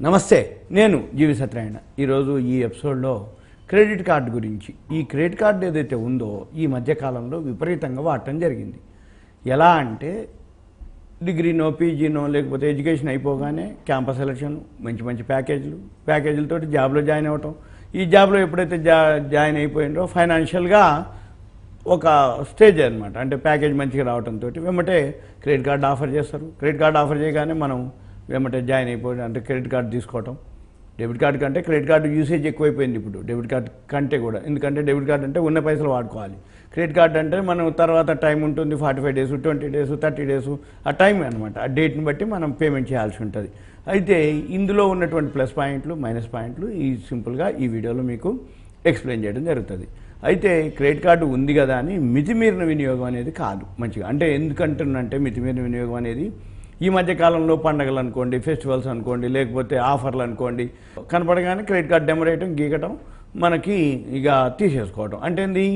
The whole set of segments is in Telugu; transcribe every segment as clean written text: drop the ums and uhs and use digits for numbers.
నమస్తే, నేను జీవి సత్యనారాయణ. ఈరోజు ఈ ఎపిసోడ్లో క్రెడిట్ కార్డు గురించి. ఈ క్రెడిట్ కార్డు ఏదైతే ఉందో ఈ మధ్యకాలంలో విపరీతంగా వాడటం జరిగింది. ఎలా అంటే డిగ్రీనో పీజీనో లేకపోతే ఎడ్యుకేషన్ అయిపోగానే క్యాంపస్ సెలక్షన్, మంచి మంచి ప్యాకేజీలతోటి జాబ్లో జాయిన్ అవ్వటం. ఈ జాబ్లో ఎప్పుడైతే జాయిన్ అయిపోయిందో ఫైనాన్షియల్గా ఒక స్టేజ్ అనమాట. అంటే ప్యాకేజ్ మంచిగా రావడంతో వెంబటే క్రెడిట్ కార్డు ఆఫర్ చేస్తారు. క్రెడిట్ కార్డు ఆఫర్ చేయగానే మనం వెంబటే జాయిన్ అయిపోయి అంటే క్రెడిట్ కార్డు తీసుకోవటం. డెబిట్ కార్డు కంటే క్రెడిట్ కార్డు యూసేజ్ ఎక్కువైపోయింది ఇప్పుడు, డెబిట్ కార్డు కంటే కూడా. ఎందుకంటే డెబిట్ కార్డు అంటే ఉన్న పైసలు వాడుకోవాలి. క్రెడిట్ కార్డు అంటే మనం తర్వాత టైం ఉంటుంది, 45 days, 20 days, 30 days, ఆ టైం అనమాట. ఆ డేట్ని బట్టి మనం పేమెంట్ చేయాల్సి ఉంటుంది. అయితే ఇందులో ఉన్నటువంటి ప్లస్ పాయింట్లు, మైనస్ పాయింట్లు ఈ సింపుల్గా ఈ వీడియోలో మీకు ఎక్స్ప్లెయిన్ చేయడం జరుగుతుంది. అయితే క్రెడిట్ కార్డు ఉంది కదా అని మితిమీరిన వినియోగం అనేది కాదు మంచిగా. అంటే ఎందుకంటున్నంటే మితిమీరిన వినియోగం అనేది ఈ మధ్యకాలంలో పండగలు అనుకోండి, ఫెస్టివల్స్ అనుకోండి, లేకపోతే ఆఫర్లు అనుకోండి, కనపడగానే క్రెడిట్ కార్డు డెమరేయటం, గీకటం, మనకి ఇక తీసేసుకోవటం. అంటే ఏంది,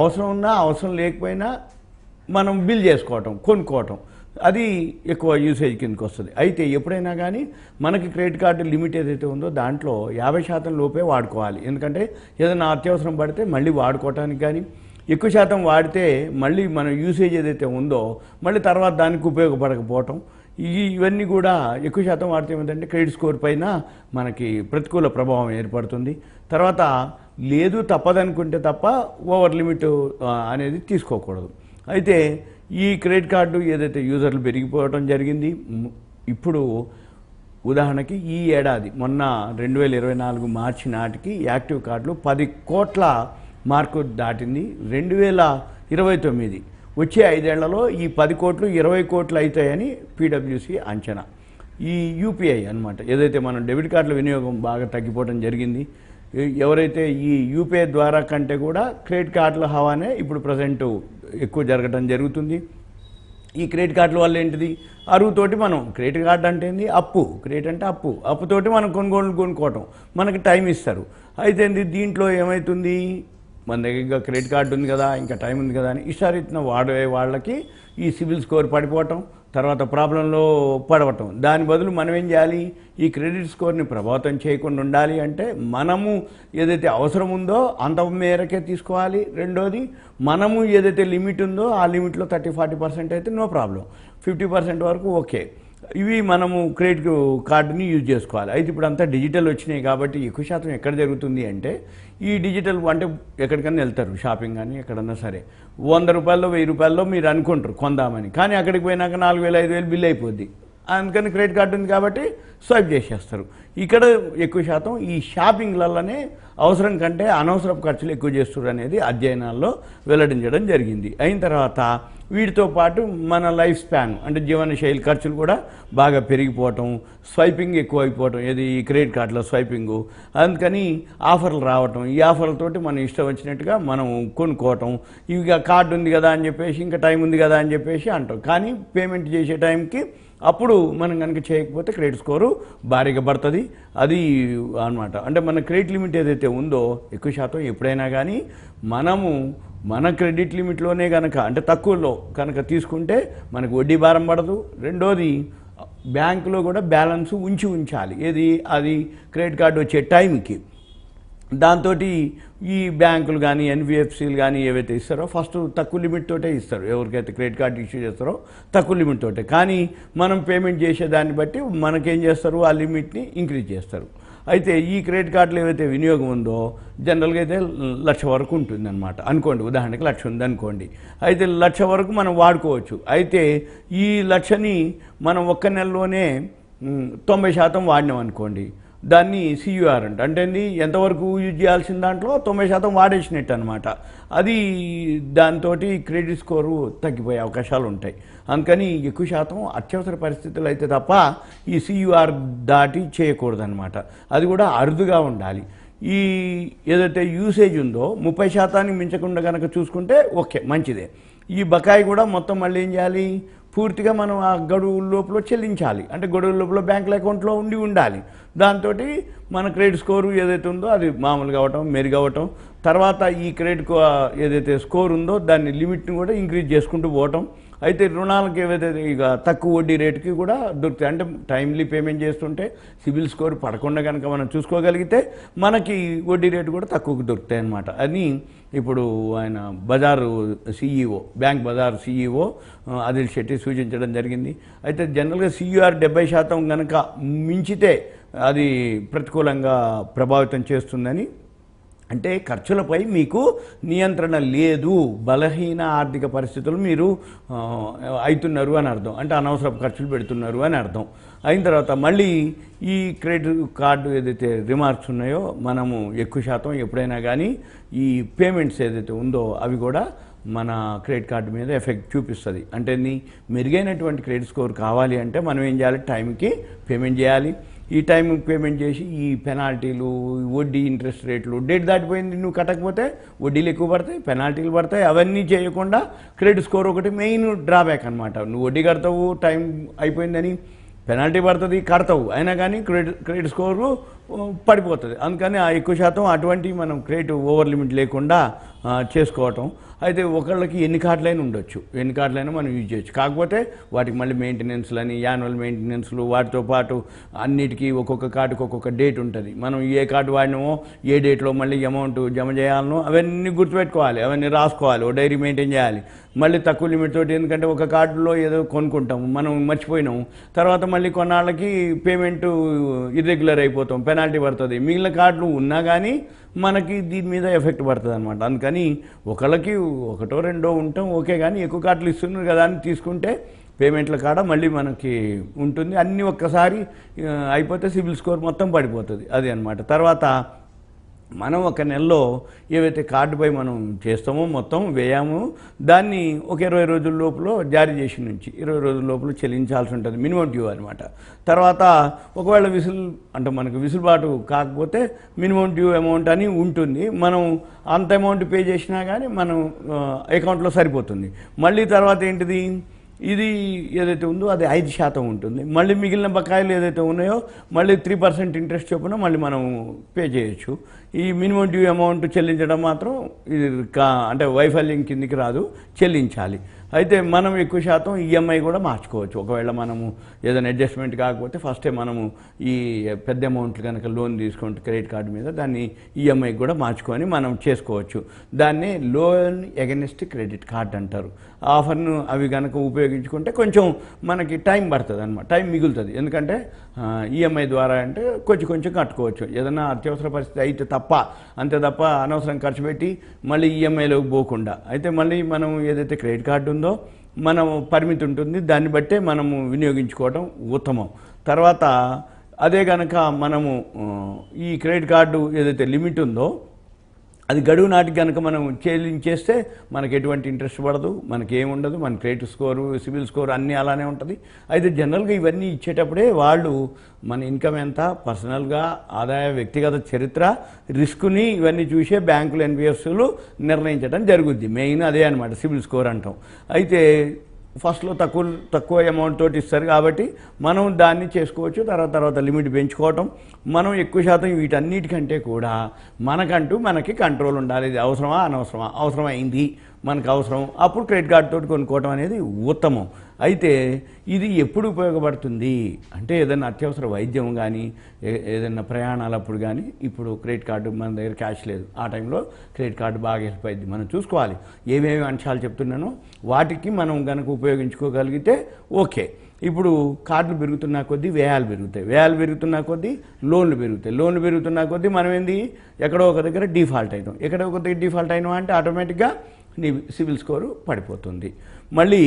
అవసరం ఉన్నా అవసరం లేకపోయినా మనం బిల్ చేసుకోవటం, కొనుక్కోవటం, అది ఎక్కువ యూసేజ్ కిందకి వస్తుంది. అయితే ఎప్పుడైనా కానీ మనకి క్రెడిట్ కార్డు లిమిట్ ఏదైతే ఉందో దాంట్లో 50% లోపే వాడుకోవాలి. ఎందుకంటే ఏదైనా అత్యవసరం పడితే మళ్ళీ వాడుకోవటానికి కానీ, ఎక్కువ శాతం వాడితే మళ్ళీ మన యూసేజ్ ఏదైతే ఉందో మళ్ళీ తర్వాత దానికి ఉపయోగపడకపోవటం, ఇవన్నీ కూడా ఎక్కువ శాతం వాడితే ఏమిటంటే క్రెడిట్ స్కోర్ పైన మనకి ప్రతికూల ప్రభావం ఏర్పడుతుంది. తర్వాత లేదు తప్పదనుకుంటే తప్ప ఓవర్ లిమిట్ అనేది తీసుకోకూడదు. అయితే ఈ క్రెడిట్ కార్డు ఏదైతే యూజర్లు పెరిగిపోవడం జరిగింది. ఇప్పుడు ఉదాహరణకి ఈ ఏడాది మొన్న 2024 మార్చి నాటికి యాక్టివ్ కార్డులు 10 కోట్ల మార్కు దాటింది. 2029 వచ్చే 5 ఏళ్లలో ఈ 10 కోట్లు 20 కోట్లు అవుతాయని PwC అంచనా. ఈ యూపీఐ అనమాట, ఏదైతే మనం డెబిట్ కార్డుల వినియోగం బాగా తగ్గిపోవడం జరిగింది. ఎవరైతే ఈ యూపీఐ ద్వారా కంటే కూడా క్రెడిట్ కార్డుల హవానే ఇప్పుడు ప్రజెంట్ ఎక్కువ జరగడం జరుగుతుంది. ఈ క్రెడిట్ కార్డుల వల్ల ఏంటిది, అరువుతోటి మనం క్రెడిట్ కార్డు అంటే ఏంది, అప్పు, క్రెడిట్ అంటే అప్పుతోటి మనం కొనుక్కోవటం, మనకి టైం ఇస్తారు. అయితే దీంట్లో ఏమవుతుంది, మన దగ్గర ఇంకా క్రెడిట్ కార్డు ఉంది కదా, ఇంకా టైం ఉంది కదా అని ఇష్టారీతిన వాడే వాళ్ళకి ఈ సిబిల్ స్కోర్ పడిపోవటం, తర్వాత ప్రాబ్లంలో పడవటం. దాని బదులు మనం ఏం చేయాలి, ఈ క్రెడిట్ స్కోర్ని ప్రభావితం చేయకుండా ఉండాలి అంటే మనము ఏదైతే అవసరం ఉందో అంత మేరకే తీసుకోవాలి. రెండోది, మనము ఏదైతే లిమిట్ ఉందో ఆ లిమిట్లో 30-40% అయితే నో ప్రాబ్లం, 50% వరకు ఓకే. ఇవి మనము క్రెడిట్ కార్డుని యూజ్ చేసుకోవాలి. అయితే ఇప్పుడు అంతా డిజిటల్ వచ్చినాయి కాబట్టి ఎక్కువ శాతం ఎక్కడ జరుగుతుంది అంటే ఈ డిజిటల్ అంటే ఎక్కడికన్నా వెళ్తారు షాపింగ్ కానీ ఎక్కడన్నా సరే, 100 రూపాయల్లో 1000 రూపాయల్లో మీరు అనుకుంటారు కొందామని, కానీ అక్కడికి పోయినాక 4000-5000 బిల్ అయిపోద్ది. అందుకని క్రెడిట్ కార్డు ఉంది కాబట్టి స్వైప్ చేసేస్తారు. ఇక్కడ ఎక్కువ శాతం ఈ షాపింగ్లలోనే అవసరం కంటే అనవసరపు ఖర్చులు ఎక్కువ చేస్తారు అనేది అధ్యయనాల్లో వెల్లడించడం జరిగింది. అయిన తర్వాత వీటితో పాటు మన లైఫ్ స్పాన్ అంటే జీవనశైలి ఖర్చులు కూడా బాగా పెరిగిపోవటం, స్వైపింగ్ ఎక్కువ అయిపోవటం, ఏది ఈ క్రెడిట్ కార్డులో స్వైపింగు. అందుకని ఆఫర్లు రావటం, ఈ ఆఫర్లతోటి మనం ఇష్టం వచ్చినట్టుగా మనం కొనుక్కోవటం, ఇక కార్డు ఉంది కదా అని చెప్పేసి, ఇంకా టైం ఉంది కదా అని చెప్పేసి అంటాం. కానీ పేమెంట్ చేసే టైంకి అప్పుడు మనం కనుక చేయకపోతే క్రెడిట్ స్కోరు భారీగా పడుతుంది. అది అనమాట. అంటే మన క్రెడిట్ లిమిట్ ఏదైతే ఉందో ఎక్కువ శాతం ఎప్పుడైనా కానీ మనము మన క్రెడిట్ లిమిట్లోనే కనుక అంటే తక్కువలో కనుక తీసుకుంటే మనకు వడ్డీ భారం పడదు. రెండోది, బ్యాంకులో కూడా బ్యాలెన్స్ ఉంచాలి. ఏది, అది క్రెడిట్ కార్డు వచ్చే టైంకి. దాంతో ఈ బ్యాంకులు కానీ ఎన్బిఎఫ్సీలు కానీ ఏవైతే ఇస్తారో ఫస్ట్ తక్కువ లిమిట్ తోటే ఇస్తారు. ఎవరికైతే క్రెడిట్ కార్డు ఇష్యూ చేస్తారో తక్కువ లిమిట్ తోటే, కానీ మనం పేమెంట్ చేసే దాన్ని బట్టి మనకేం చేస్తారు, ఆ లిమిట్ని ఇంక్రీజ్ చేస్తారు. అయితే ఈ క్రెడిట్ కార్డులు ఏవైతే వినియోగం ఉందో జనరల్గా అయితే 1,00,000 వరకు ఉంటుంది అనమాట. అనుకోండి, ఉదాహరణకి 1,00,000 ఉంది అనుకోండి. అయితే 1,00,000 వరకు మనం వాడుకోవచ్చు. అయితే ఈ 1,00,000ని మనం ఒక్క నెలలోనే 90% వాడినాం అనుకోండి, దాన్ని CUR అంట. అంటే ఎంతవరకు యూజ్ చేయాల్సిన దాంట్లో 90% వాడేసినట్టు అనమాట. అది దాంతో క్రెడిట్ స్కోరు తగ్గిపోయే అవకాశాలు ఉంటాయి. అందుకని ఎక్కువ శాతం అత్యవసర పరిస్థితులు అయితే తప్ప ఈ CUR దాటి చేయకూడదన్నమాట. అది కూడా అరుదుగా ఉండాలి. ఈ ఏదైతే యూసేజ్ ఉందో 30% మించకుండా కనుక చూసుకుంటే ఓకే, మంచిదే. ఈ బకాయి కూడా మొత్తం మళ్ళీ ఏం చేయాలి, పూర్తిగా మనం ఆ గడువు లోపల చెల్లించాలి. అంటే గడువు లోపల బ్యాంకుల అకౌంట్లో ఉండాలి. దాంతో మన క్రెడిట్ స్కోరు ఏదైతే ఉందో అది మామూలుగా అవటం, మెరుగవటం, తర్వాత ఈ క్రెడిట్ ఏదైతే స్కోర్ ఉందో దాన్ని లిమిట్ని కూడా ఇంక్రీజ్ చేసుకుంటూ పోవటం, అయితే రుణాలకు ఏవైతే ఇక తక్కువ వడ్డీ రేటుకి కూడా దొరుకుతాయి. అంటే టైమ్లీ పేమెంట్ చేస్తుంటే సిబిల్ స్కోర్ పడకుండా కనుక మనం చూసుకోగలిగితే మనకి వడ్డీ రేటు కూడా తక్కువకు దొరుకుతాయి అన్నమాట అని ఇప్పుడు ఆయన బజారు సిఈఓ, బ్యాంక్ బజారు సిఈఓ ఆదిల్ శెట్టి సూచించడం జరిగింది. అయితే జనరల్గా సియూఆర్ 70% కనుక మించితే అది ప్రతికూలంగా ప్రభావితం చేస్తుందని, అంటే ఖర్చులపై మీకు నియంత్రణ లేదు, బలహీన ఆర్థిక పరిస్థితులు మీరు అవుతున్నారు అని అర్థం. అంటే అనవసరపు ఖర్చులు పెడుతున్నారు అని అర్థం. అయిన తర్వాత మళ్ళీ ఈ క్రెడిట్ కార్డు ఏదైతే రిమార్క్స్ ఉన్నాయో మనము ఎక్కువ శాతం ఎప్పుడైనా కానీ ఈ పేమెంట్స్ ఏదైతే ఉందో అవి కూడా మన క్రెడిట్ కార్డు మీద ఎఫెక్ట్ చూపిస్తుంది. అంటే మెరుగైనటువంటి క్రెడిట్ స్కోర్ కావాలి అంటే మనం ఏం చేయాలి, టైంకి పేమెంట్ చేయాలి. ఈ టైం పేమెంట్ చేసి ఈ పెనాల్టీలు, వడ్డీ, ఇంట్రెస్ట్ రేట్లు, డేట్ దాటిపోయింది నువ్వు కట్టకపోతే వడ్డీలు ఎక్కువ పడతాయి, పెనాల్టీలు పడతాయి. అవన్నీ చేయకుండా క్రెడిట్ స్కోర్ ఒకటి మెయిన్ డ్రాబ్యాక్ అనమాట. నువ్వు వడ్డీ కడతావు, టైం అయిపోయిందని పెనాల్టీ పడుతుంది, కడతావు, అయినా కానీ క్రెడిట్ స్కోరు పడిపోతుంది. అందుకని ఆ ఎక్కువ శాతం అటువంటి మనం క్రెడిట్ ఓవర్ లిమిట్ లేకుండా చేసుకోవటం. అయితే ఒకళ్ళకి ఎన్ని కార్డులైనా ఉండొచ్చు, ఎన్ని కార్డులైనా మనం యూజ్ చేయొచ్చు. కాకపోతే వాటికి మళ్ళీ మెయింటెనెన్స్లని, యాన్యువల్ మెయింటెనెన్స్లు, వాటితో పాటు అన్నిటికీ ఒక్కొక్క కార్డుకి ఒక్కొక్క డేట్ ఉంటుంది. మనం ఏ కార్డు వాడినామో ఏ డేట్లో మళ్ళీ అమౌంట్ జమ చేయాలనో అవన్నీ గుర్తుపెట్టుకోవాలి, అవన్నీ రాసుకోవాలి, ఓ డైరీ మెయింటైన్ చేయాలి. మళ్ళీ తక్కువ లిమిట్ తోటి, ఎందుకంటే ఒక కార్డులో ఏదో కొనుక్కుంటాము, మనం మర్చిపోయినాము, తర్వాత మళ్ళీ కొన్నాళ్ళకి పేమెంట్ ఇర్రెగ్యులర్ అయిపోతాం, పెనాల్టీ పడుతుంది. మిగిలిన కార్డులు ఉన్నా కానీ మనకి దీని మీద ఎఫెక్ట్ పడుతుంది అనమాట. అందుకని ఒకళ్ళకి ఒకటో రెండో ఉంటాం ఓకే, కానీ ఎక్కువ కార్డులు ఇస్తున్నారు కదా అని తీసుకుంటే పేమెంట్ల కాడ మళ్ళీ మనకి ఉంటుంది. అన్నీ ఒక్కసారి అయిపోతే సిబిల్ స్కోర్ మొత్తం పడిపోతుంది. అది అనమాట. తర్వాత మనం ఒక నెలలో ఏవైతే కార్డుపై మనం చేస్తామో మొత్తం వ్యయము దాన్ని ఒక 20 రోజుల లోపల జారీ చేసి నుంచి 20 రోజుల లోపల చెల్లించాల్సి ఉంటుంది, మినిమం డ్యూ అనమాట. తర్వాత ఒకవేళ అంటే మనకు విసులుబాటు కాకపోతే మినిమం డ్యూ అమౌంట్ అని ఉంటుంది. మనం అంత అమౌంట్ పే చేసినా కానీ మనం అకౌంట్లో సరిపోతుంది. మళ్ళీ తర్వాత ఏంటిది, ఇది ఏదైతే ఉందో అది 5% ఉంటుంది. మళ్ళీ మిగిలిన బకాయిలు ఏదైతే ఉన్నాయో మళ్ళీ 3% ఇంట్రెస్ట్ చొప్పున మళ్ళీ మనం పే చేయొచ్చు. ఈ మినిమం డ్యూ అమౌంట్ చెల్లించడం మాత్రం ఇది అంటే వైఫల్యం కిందికి రాదు, చెల్లించాలి. అయితే మనం ఎక్కువ శాతం ఈఎంఐ కూడా మార్చుకోవచ్చు. ఒకవేళ మనము ఏదైనా అడ్జస్ట్మెంట్ కాకపోతే ఫస్టే మనము ఈ పెద్ద అమౌంట్లు కనుక లోన్ తీసుకుంటే క్రెడిట్ కార్డు మీద దాన్ని ఈఎంఐ కూడా మార్చుకొని మనం చేసుకోవచ్చు. దాన్ని లోన్ అగెన్స్ట్ క్రెడిట్ కార్డ్ అంటారు. ఆఫర్ను అవి కనుక ఉపయోగించుకుంటే కొంచెం మనకి టైం పడుతుంది అనమాట, టైం మిగులుతుంది. ఎందుకంటే ఈఎంఐ ద్వారా అంటే కొంచెం కట్టుకోవచ్చు, ఏదైనా అత్యవసర పరిస్థితి అయితే అంతే తప్ప అనవసరం ఖర్చు పెట్టి మళ్ళీ ఈఎంఐలోకి పోకుండా. అయితే మళ్ళీ మనం ఏదైతే క్రెడిట్ కార్డు ఉందో మనం పరిమితి ఉంటుంది, దాన్ని బట్టే మనము వినియోగించుకోవడం ఉత్తమం. తర్వాత అదే కనుక మనము ఈ క్రెడిట్ కార్డు ఏదైతే లిమిట్ ఉందో అది గడువు నాటికి కనుక మనం చెల్లించేస్తే మనకు ఎటువంటి ఇంట్రెస్ట్ పడదు, మనకి ఏముండదు, మన క్రెడిట్ స్కోరు, సిబిల్ స్కోర్ అన్నీ అలానే ఉంటుంది. అయితే జనరల్గా ఇవన్నీ ఇచ్చేటప్పుడే వాళ్ళు మన ఇన్కమ్ ఎంత, పర్సనల్గా ఆదాయ, వ్యక్తిగత చరిత్ర, రిస్క్ని ఇవన్నీ చూసే బ్యాంకులు, ఎన్బిఎఫ్సిలు నిర్ణయించడం జరుగుద్ది. మెయిన్ అదే అనమాట సిబిల్ స్కోర్ అంటాం. అయితే ఫస్ట్లో తక్కువ అమౌంట్ తోటి ఇస్తారు కాబట్టి మనం దాన్ని చేసుకోవచ్చు. తర్వాత లిమిట్ పెంచుకోవటం. మనం ఎక్కువ శాతం వీటన్నిటికంటే కూడా మనకి కంట్రోల్ ఉండాలి. ఇది అవసరమా అనవసరమా, అవసరమైంది మనకు అవసరం, అప్పుడు క్రెడిట్ కార్డు తోటి కొనుక్కోవటం అనేది ఉత్తమం. అయితే ఇది ఎప్పుడు ఉపయోగపడుతుంది అంటే ఏదైనా అత్యవసర వైద్యం కానీ, ఏదైనా ప్రయాణాలప్పుడు కానీ. ఇప్పుడు క్రెడిట్ కార్డు మన దగ్గర క్యాష్ లేదు, ఆ టైంలో క్రెడిట్ కార్డు బాగా హెల్ప్ అయింది. మనం చూసుకోవాలి ఏమేమి అంశాలు చెప్తున్నానో వాటికి మనం కనుక ఉపయోగించుకోగలిగితే ఓకే. ఇప్పుడు కార్డులు పెరుగుతున్న కొద్దీ వ్యయాలు పెరుగుతున్న కొద్దీ లోన్లు పెరుగుతున్న కొద్దీ మనం ఏంది ఎక్కడో ఒక దగ్గర డిఫాల్ట్ అయినాం అంటే ఆటోమేటిక్గా నీ సిబిల్ స్కోరు పడిపోతుంది. మళ్ళీ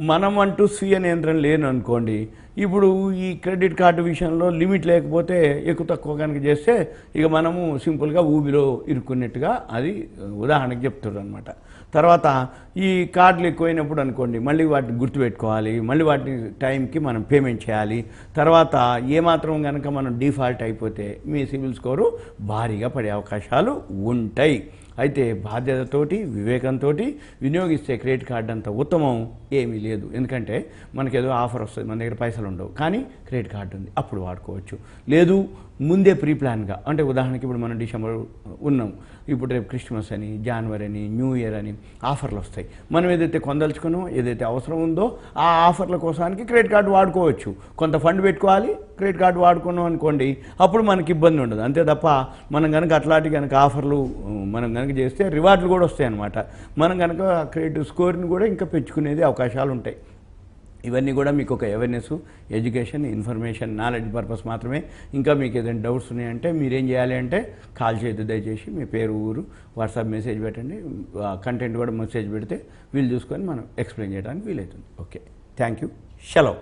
మనం అంటూ స్వీయ నియంత్రణ లేను అనుకోండి, ఇప్పుడు ఈ క్రెడిట్ కార్డు విషయంలో లిమిట్ లేకపోతే ఎక్కువ తక్కువ కనుక చేస్తే ఇక మనము సింపుల్గా ఊబిలో ఇరుక్కున్నట్టుగా అది ఉదాహరణకు చెప్తున్నారు అనమాట. తర్వాత ఈ కార్డులు ఎక్కువైనప్పుడు అనుకోండి మళ్ళీ వాటిని గుర్తుపెట్టుకోవాలి, మళ్ళీ వాటిని టైంకి మనం పేమెంట్ చేయాలి. తర్వాత ఏమాత్రం కనుక మనం డిఫాల్ట్ అయిపోతే మీ సిబిల్ స్కోరు భారీగా పడే అవకాశాలు ఉంటాయి. అయితే బాధ్యతతోటి, వివేకంతో వినియోగిస్తే క్రెడిట్ కార్డు అంత ఉత్తమం ఏమీ లేదు. ఎందుకంటే మనకేదో ఆఫర్ వస్తుంది, మన దగ్గర పైసలు ఉండవు, కానీ క్రెడిట్ కార్డు ఉంది, అప్పుడు వాడుకోవచ్చు. లేదు ముందే ప్రీ ప్లాన్గా, అంటే ఉదాహరణకి ఇప్పుడు మనం డిసెంబర్ ఉన్నాం, ఇప్పుడు రేపు క్రిస్మస్ అని, జనవరి అని, న్యూ ఇయర్ అని ఆఫర్లు వస్తాయి. మనం ఏదైతే కొందలుచుకున్నామో, ఏదైతే అవసరం ఉందో ఆ ఆఫర్ల కోసానికి క్రెడిట్ కార్డు వాడుకోవచ్చు. కొంత ఫండ్ పెట్టుకోవాలి, క్రెడిట్ కార్డు వాడుకున్నాం అనుకోండి, అప్పుడు మనకి ఇబ్బంది ఉండదు. అంతే తప్ప మనం కనుక అట్లాంటి కనుక ఆఫర్లు మనం కనుక చేస్తే రివార్డులు కూడా వస్తాయి అన్నమాట. మనం కనుక క్రెడిట్ స్కోర్ని కూడా ఇంకా పెంచుకునేది అవకాశాలు ఉంటాయి. ఇవన్నీ కూడా మీకు ఒక awareness, education, information, knowledge purpose మాత్రమే. ఇంకా మీకు ఏదైనా డౌట్స్ ఉన్నాయంటే మీరేం చేయాలి అంటే కాల్ చేయొద్దు దయచేసి. మీ పేరు, ఊరు, వాట్సాప్ మెసేజ్ పెట్టండి. కంటెంట్ కూడా మెసేజ్ పెడితే వీళ్ళు చూసుకొని మనం ఎక్స్ప్లెయిన్ చేయడానికి వీలవుతుంది. ఓకే, థ్యాంక్ యూ, సెలవు.